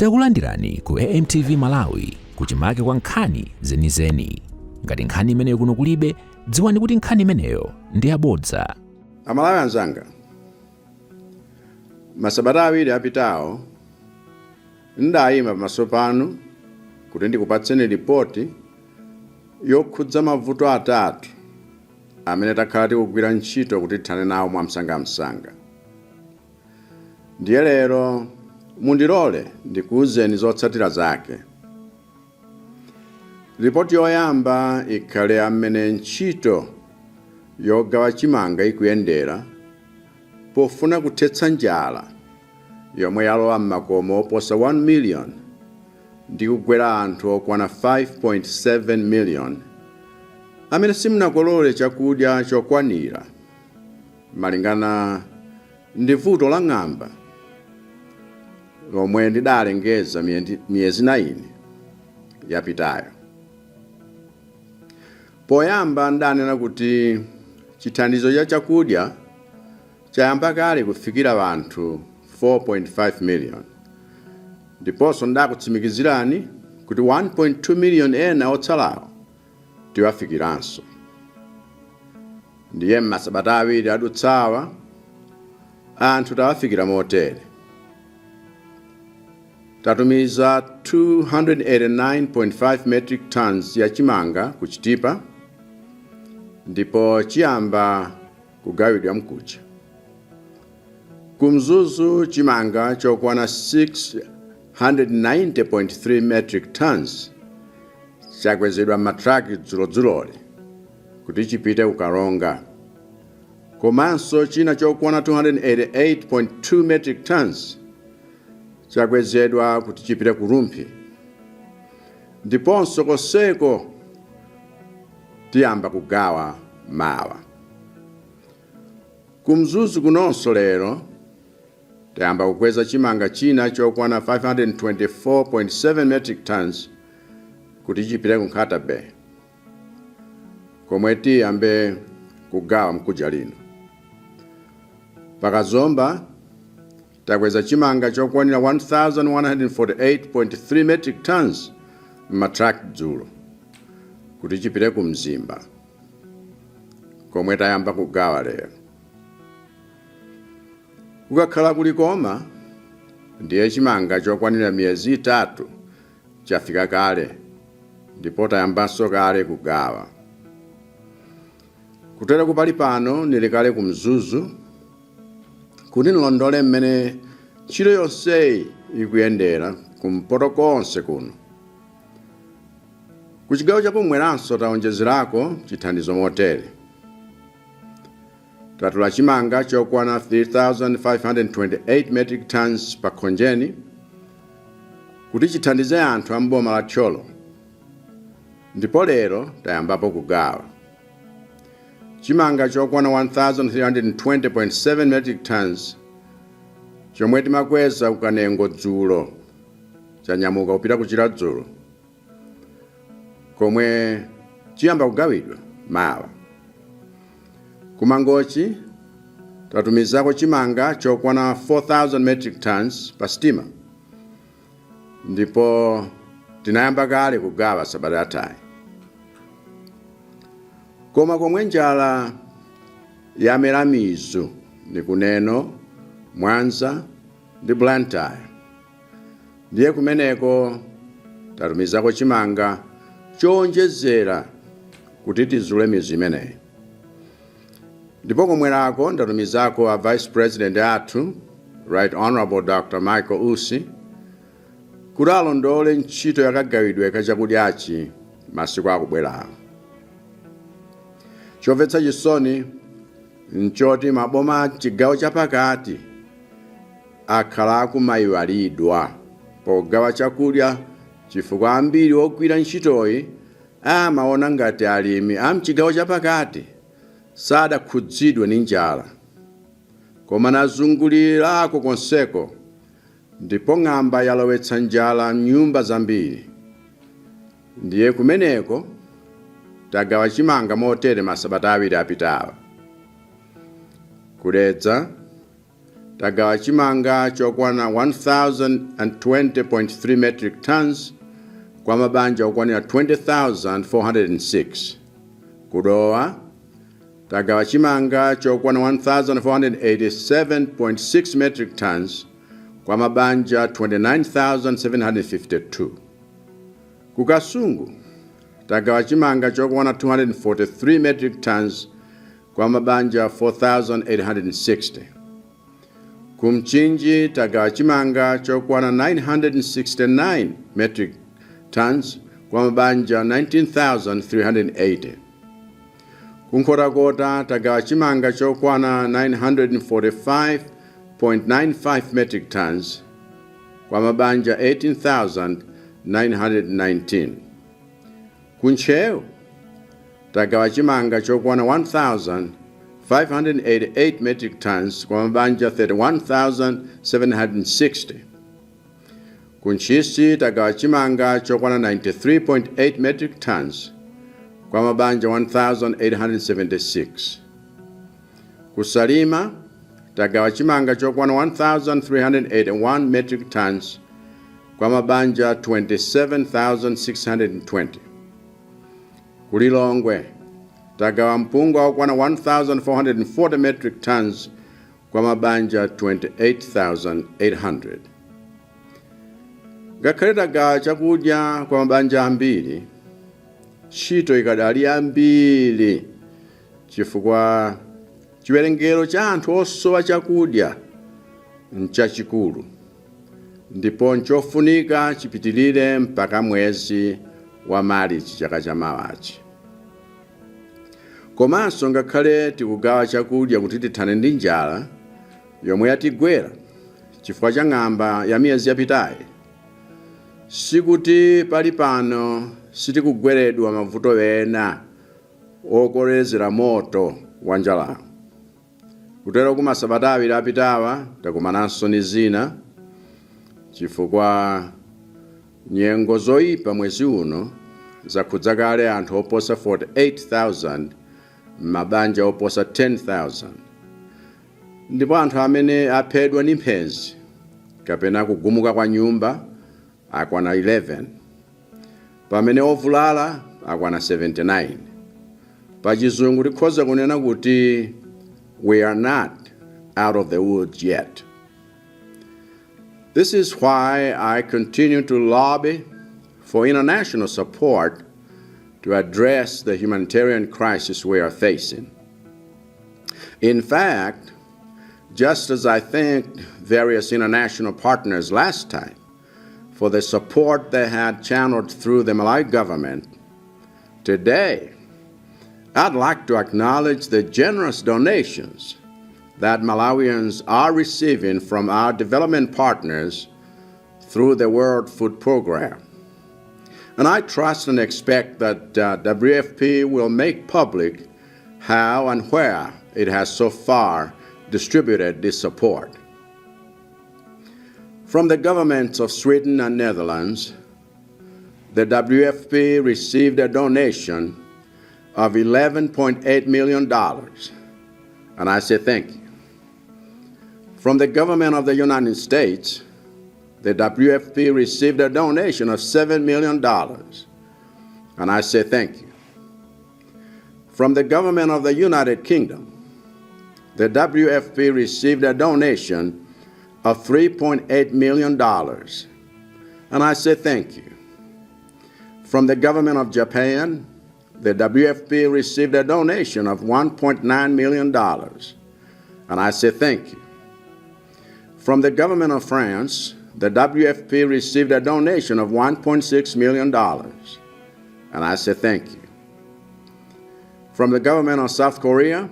Takulandirani ku AMTV Malawi kuchimake kwa nkhani zenizeni. Ngati nkhani imeneyo kuno kulibe, dziwani kuti nkhani imeneyo ndi yabodza. Amalawi anzanga, masabata awiri apitawo ndayima pamaso panu kuti ndikupatseni ripoti yokhudza mavuto atatu amene takhala tikugwira ntchito kuti tithane nawo mwamsangamsanga. Ndiye lero mundilole ndikuwuzeni zotsatira zake. Ripoti yoyamba ikhale amene ntchito yogawa chimanga ikuyendera pofuna kuthetsa njala yomwe yalowa m'makomo oposa 1 million ndi kugwera anthu okwana 5.7 million amene simunakolole chakudya chokwanira malingana ndi vuto la ng'amba lomwe ndidalengeza miyezi 9 yapitayo. Poyamba ndanena kuti chithandizo cha chakudya chayamba kale kufikira anthu 4.5 million. Ndiponso ndakutsimikizirani kuti 1.2 million ena otsalawo tiwafikiranso. Ndiye masabata awiri adutsawa anthu tawafikira motere. Tatumiza 289.5 metric tons ya chimanga kuchitipa ndipo chiyamba kugawidwa mkucha. Kumzuzu chimanga chokwana 690.3 metric tons chakwezedwa matraki dzuloli kuti chipite kukaronga. Komanso china chokwana 288.2 metric tons chakwezedwa kuti chipite kurumphi. Ndiponso konseko tiyamba kugawa mawa. Kumzuzu kunonso lero tayamba kukweza chimanga china chokwana 524.7 metric tons kuti chipite kuNkhata Bay, komwe tiyambe kugawa mkuja lino. Pakazomba takweza chimanga chokwanira 1,148.3 metric tons m'matraki dzulo kuti chipite ku Mzimba, komwe tayamba kugawa lero. Kukakhala kulikoma ndiye chimanga chokwanira miyezi 3 chafika kale ndipo tayambanso kale kugawa. Kutera kupali pano nili kale ku Mzuzu kuti nilondole mmene ntchito yonseyi ikuyendera kumpoto konse kuno. Kuchigawo chakumweranso taonjezerako chithandizo motere. Tatula chimanga chokwana 3,528 metric tons pa Khonjeni kuti chithandize anthu a mboma la Tcholo. Ndipo lero tayambapo kugawa. Chimanga chokwana 1,320.7 metric tons chomwe timakweza kukanengo dzulo chanyamuka kupita kuchira dzulo, komwe chiyamba kugawidwa mawa. Kumangochi tatumizako chimanga chokwana 4,000 metric tons pa stima, ndipo tinayamba kale kugawa sabata yathayi. Koma komwe njala yamera mizu ni Kuneno, Mwanza ndi Blantyre, ndiye kumeneko tatumizako chimanga chowonjezera kuti tizule mizu imeneyi. Ndipo komwerako ndatumizako a Vice President athu, Right Honorable Dr. Michael Usi, kuti alondole ntchito yakagawidwe kachakudyachi masiku akubwerawo. Chomvetsa chisoni nchoti maboma chigawo chapakati akhala akumayiwalidwa pogawa chakudya chifukwa ambiri ogwira ntchitoyi amaona ngati alimi amchigawo chapakati sadakhudzidwe ndi njala, koma nazungulirako konseko ndipo ng'amba yalowetsa njala m'nyumba zambiri. Ndiye kumeneko tagawa chimanga motere masabata awiri apitawa. Kudedza tagawa chimanga chokwana 1,020.3 metric tons kwa mabanja okwanira 20,406. Kudowa tagawa chimanga chokwana 1,487.6 metric tons kwa mabanja 29,752. Kukasungu tagawa chimanga chokwana 243 metric tons kwa mabanja 4,860. Kumchinji tagawa chimanga chokwana 969 metric tons kwa mabanja 19,380. Kunkorakota tagawa chimanga chokwana 945.95 metric tons kwa mabanja 18,919. Kuncheu tagawa chimanga chokwana 1,588 metric tons kwa mabanja 31,760. Kunchisi tagawa chimanga chokwana 93.8 metric tons kwa mabanja 1,876. Kusalima tagawa chimanga chokwana 1,381 metric tons kwa mabanja 27,620. Kulilongwe tagawa mpunga okwana 1,440 metric tons kwa mabanja 28,800. Ngakhale tagawa chakudya kwa mabanja ambiri, ntchito ikadali ambiri chifukwa chiwerengero cha anthu osowa chakudya nchachikulu, ndipo nchofunika chipitilire mpaka mwezi wa Marichi chaka chamawachi. Komanso ngakhale tikugawa chakudya kuti tithane ndi njala yomwe yatigwera chifukwa cha ng'amba ya miyezi yapitayi, sikuti pali pano sitikugweredwa mavuto ena okolezera moto wa njala. Kutero kumasabata awiri apitawa takumananso ni zina chifukwa nyengo zoyipa mwezi uno zakhudza kale anthu oposa 48,000 mabanja oposa 10,000, ndipo anthu amene aphedwa ndi mphenzi kapena kugumuka kwa nyumba akwana 11, pamene ovulala akwana 79. Pachizungu tikhoza kunena kuti we are not out of the woods yet. This is why I continue to lobby for international support to address the humanitarian crisis we are facing. In fact, just as I thanked various international partners last time for the support they had channeled through the Malawi government, today I'd like to acknowledge the generous donations that Malawians are receiving from our development partners through the World Food Program. And I trust and expect that WFP will make public how and where it has so far distributed this support. From the governments of Sweden and Netherlands, the WFP received a donation of $11.8 million, and I say thank you. From the government of the United States, the WFP received a donation of $7 million, and I say thank you. From the government of the United Kingdom, the WFP received a donation of $3.8 million, and I say thank you. From the government of Japan, the WFP received a donation of $1.9 million, and I say thank you. From the government of France, the WFP received a donation of $1.6 million, and I say thank you. From the government of South Korea,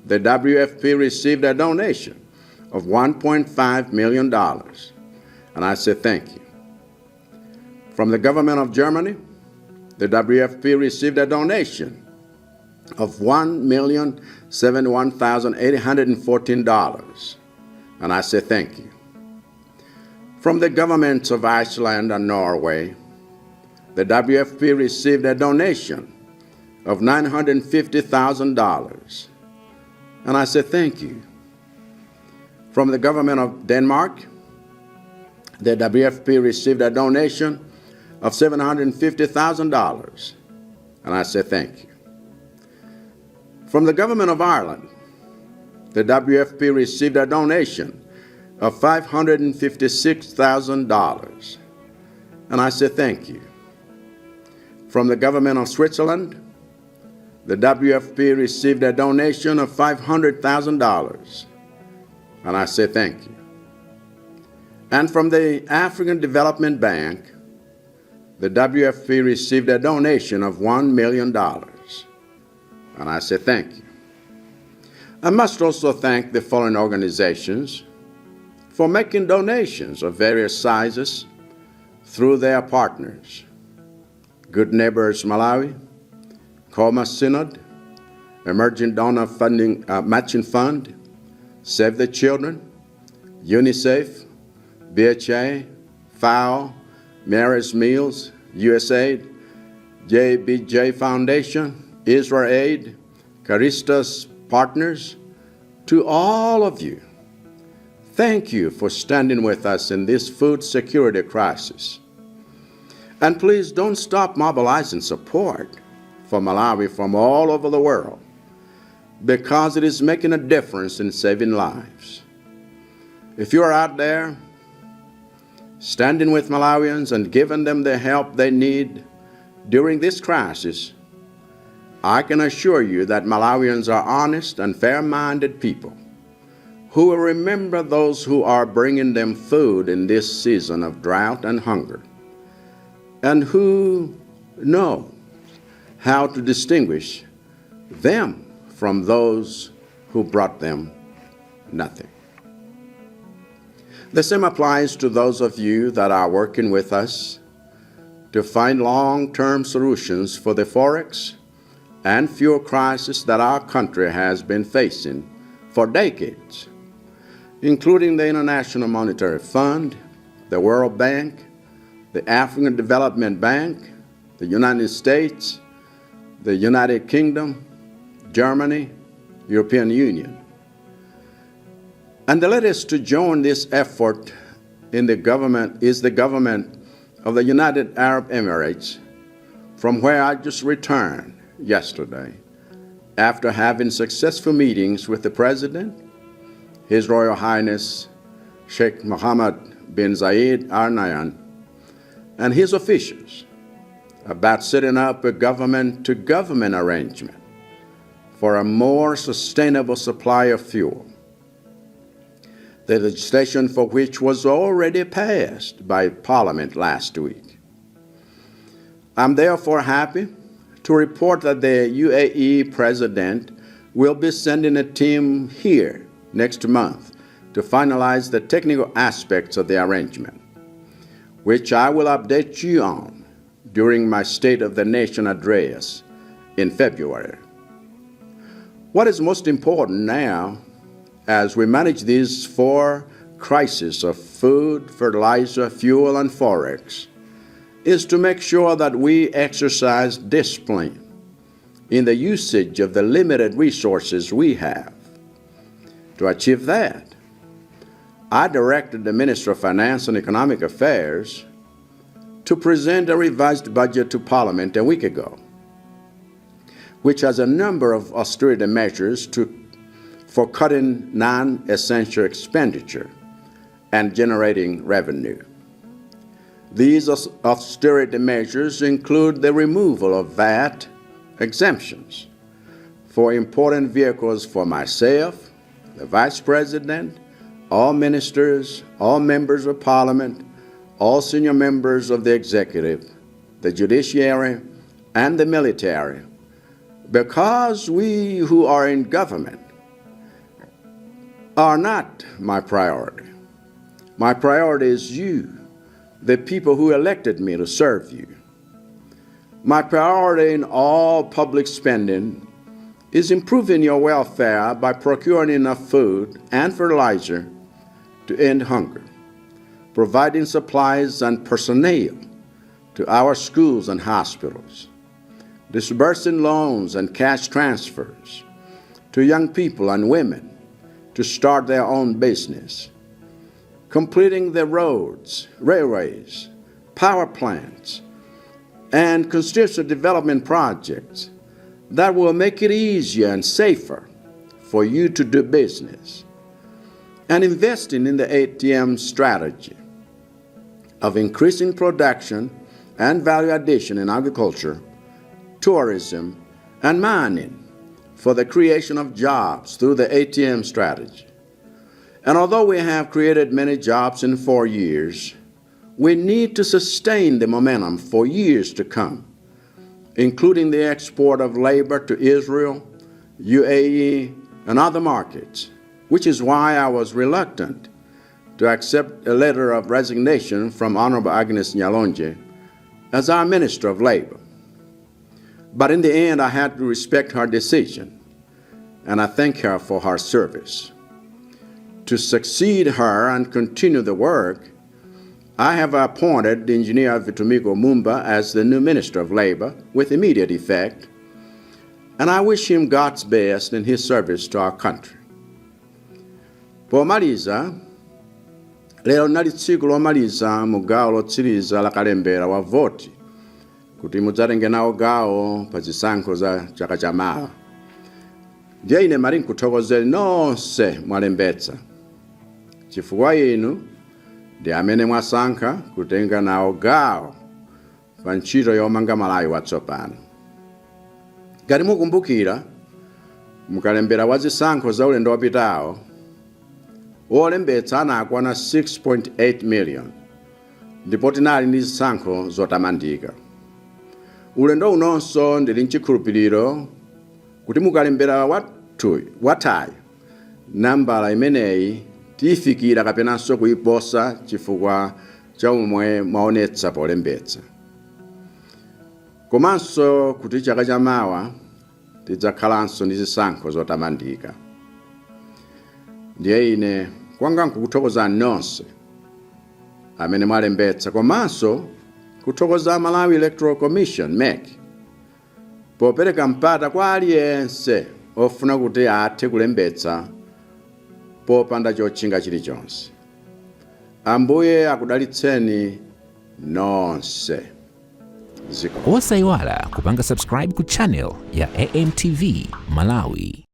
the WFP received a donation of $1.5 million, and I say thank you. From the government of Germany, the WFP received a donation of $1,071,814, and I say thank you. From the governments of Iceland and Norway, the WFP received a donation of $950,000, and I say thank you. From the government of Denmark, the WFP received a donation of $750,000, and I say thank you. From the government of Ireland, the WFP received a donation of $556,000, and I say thank you. From the government of Switzerland, the WFP received a donation of $500,000, and I say thank you. And from the African Development Bank, the WFP received a donation of $1 million, and I say thank you. I must also thank the following organizations for making donations of various sizes through their partners: Good Neighbors Malawi, Coma Synod, Emerging Donor Funding Matching Fund, Save the Children, UNICEF, BHA, FAO, Mary's Meals, USAID, JBJ Foundation, Israel Aid, Caristas Partners. To all of you, thank you for standing with us in this food security crisis. And please don't stop mobilizing support for Malawi from all over the world, because it is making a difference in saving lives. If you are out there standing with Malawians and giving them the help they need during this crisis, I can assure you that Malawians are honest and fair-minded people who will remember those who are bringing them food in this season of drought and hunger, and who know how to distinguish them from those who brought them nothing. The same applies to those of you that are working with us to find long-term solutions for the forex and fuel crisis that our country has been facing for decades, including the International Monetary Fund, the World Bank, the African Development Bank, the United States, the United Kingdom, Germany, European Union. And the latest to join this effort is the government of the United Arab Emirates, from where I just returned yesterday after having successful meetings with the President, His Royal Highness Sheikh Mohammed bin Zayed Al Nahyan, and his officials about setting up a government-to-government arrangement for a more sustainable supply of fuel, the legislation for which was already passed by Parliament last week. I'm therefore happy to report that the UAE President will be sending a team here next month to finalize the technical aspects of the arrangement, which I will update you on during my State of the Nation address in February. What is most important now, as we manage these four crises of food, fertilizer, fuel, and forex, is to make sure that we exercise discipline in the usage of the limited resources we have. To achieve that, I directed the Minister of Finance and Economic Affairs to present a revised budget to Parliament a week ago, which has a number of austerity measures for cutting non-essential expenditure and generating revenue. These austerity measures include the removal of VAT exemptions for important vehicles for myself, the Vice President, all ministers, all members of Parliament, all senior members of the executive, the judiciary, and the military, because we who are in government are not my priority. My priority is you, the people who elected me to serve you. My priority in all public spending is improving your welfare by procuring enough food and fertilizer to end hunger, providing supplies and personnel to our schools and hospitals, disbursing loans and cash transfers to young people and women to start their own business, completing the roads, railways, power plants, and constitutional development projects that will make it easier and safer for you to do business, and investing in the ATM strategy of increasing production and value addition in agriculture, tourism, and mining for the creation of jobs through the ATM strategy. And although we have created many jobs in 4 years, we need to sustain the momentum for years to come, including the export of labor to Israel, UAE, and other markets, which is why I was reluctant to accept a letter of resignation from Honorable Agnes Nyalonje as our Minister of Labor. But in the end, I had to respect her decision, and I thank her for her service. To succeed her and continue the work, I have appointed Engineer Vitumiko Mumba as the new Minister of Labor with immediate effect, and I wish him God's best in his service to our country. Pomaliza, lero nali tsiku lomaliza mu gawo lotsiriza la kalembera wa voti kuti mudzatenge nawo gawo pa zisankho za chaka chamawa. Ndiye ine mali nkuthokozeni nonse mwalembetsa, chifukwa inu ndi amene mwasankha kutenga nawo gawo pa ntchito yomanga Malawi watsopano. Ngati mukumbukira, mukalembera wa zisankho za ulendo wapitawo, wolembetsa anakwana 6.8 million, ndipo tinali ndi zisankho zotamandika. Ulendo unonso ndili nchikhulupiriro kuti mukalembera wathayo, nambala imeneyi tiyifikira kapenanso kuyiposa chifukwa cha umwe mwaonetsa polembetsa. Komanso kuti chaka chamawa tidzakhalanso ndi zisankho zotamandika. Ndiye ine kwanga nkukuthokozani nonse amene mwalembetsa, komanso kuthokoza Malawi Electoral Commission MEC popereka mpata kwa aliyense ofuna kuti athe kulembetsa popanda chotchinga chilichonse. Ambuye akudalitseni nonse. Osayiwala kupanga subscribe ku channel ya AMTV Malawi.